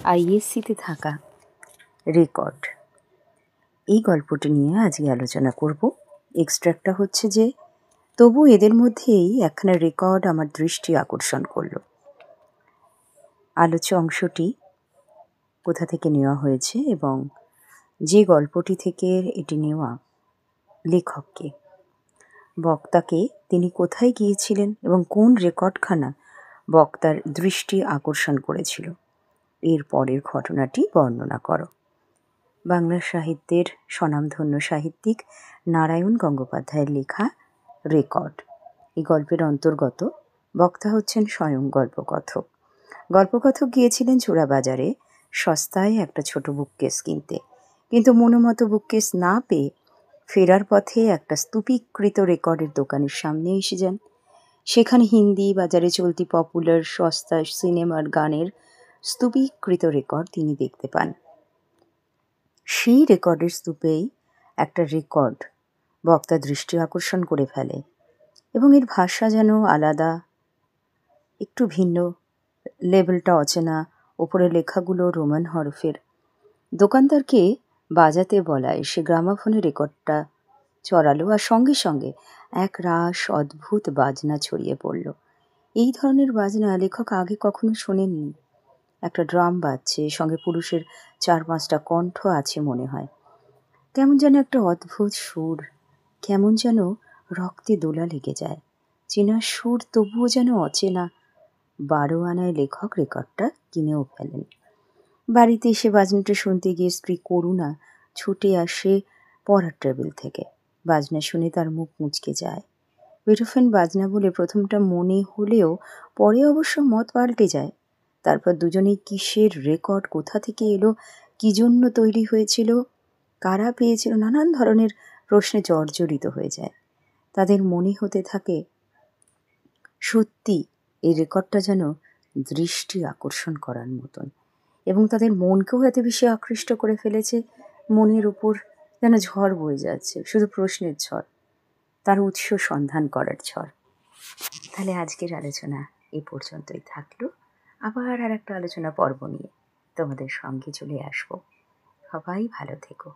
আইএসসিতে থাকা রেকর্ড, এই গল্পটি নিয়ে আজকে আলোচনা করব। এক্সট্রাক্টটা হচ্ছে যে তবু এদের মধ্যেই একখানা রেকর্ড আমার দৃষ্টি আকর্ষণ করলো। আলোচ্য অংশটি কোথা থেকে নেওয়া হয়েছে এবং যে গল্পটি থেকে এটি নেওয়া, লেখককে, বক্তাকে, তিনি কোথায় গিয়েছিলেন এবং কোন রেকর্ডখানা বক্তার দৃষ্টি আকর্ষণ করেছিল, এর পরের ঘটনাটি বর্ণনা করো। বাংলা সাহিত্যের স্বনামধন্য সাহিত্যিক নারায়ণ গঙ্গোপাধ্যায়ের লেখা রেকর্ড। এই গল্পের অন্তর্গত বক্তা হচ্ছেন স্বয়ং গল্পকথক। গল্পকথক গিয়েছিলেন চোরাবাজারে সস্তায় একটা ছোট বুককেস কিনতে, কিন্তু মনোমতো বুককেস না পেয়ে ফেরার পথে একটা স্তূপীকৃত রেকর্ডের দোকানের সামনে এসে যান। সেখানে হিন্দি বাজারে চলতি পপুলার সস্তা সিনেমার গানের স্তূপীকৃত রেকর্ড তিনি দেখতে পান। সেই রেকর্ডের স্তূপেই একটা রেকর্ড বক্তা দৃষ্টি আকর্ষণ করে ফেলে এবং এর ভাষা যেন আলাদা, একটু ভিন্ন, লেবেলটা অচেনা, ওপরে লেখাগুলো রোমান হরফের। দোকানদারকে বাজাতে বলায় সে গ্রামাফোনে রেকর্ডটা চড়ালো আর সঙ্গে সঙ্গে এক রাস অদ্ভুত বাজনা ছড়িয়ে পড়ল। এই ধরনের বাজনা লেখক আগে কখনো শোনেননি। একটা ড্রাম বাজছে, সঙ্গে পুরুষের 4-5টা কণ্ঠ আছে মনে হয়। কেমন যেন একটা অদ্ভুত সুর, কেমন যেন রক্তে দোলা লেগে যায়। চেনা সুর তবুও যেন অচেনা। 12 আনায় লেখক রেকর্ডটা কিনেও ফেলেন। বাড়িতে এসে বাজনাটা শুনতে গিয়ে স্ত্রী করুণা ছুটে আসে পড়ার টেবিল থেকে। বাজনা শুনে তার মুখ মুচকে যায়। বেটোফেন বাজনা বলে প্রথমটা মনে হলেও পরে অবশ্য মত পাল্টে যায়। তারপর দুজনেই কিসের রেকর্ড, কোথা থেকে এলো, কি জন্য তৈরি হয়েছিল, কারা পেয়েছিল, নানান ধরনের প্রশ্নে জর্জরিত হয়ে যায়। তাদের মনে হতে থাকে সত্যি এই রেকর্ডটা যেন দৃষ্টি আকর্ষণ করার মতন, এবং তাদের মনকেও এত বেশি আকৃষ্ট করে ফেলেছে, মনের উপর যেন ঝড় বয়ে যাচ্ছে, শুধু প্রশ্নের ঝড়, তার উৎস সন্ধান করার ঝড়। তাহলে আজকের আলোচনা এ পর্যন্তই থাকলো। আবার আর একটা আলোচনা পর্ব নিয়ে তোমাদের সঙ্গে চলে আসবো। সবাই ভালো থেকো।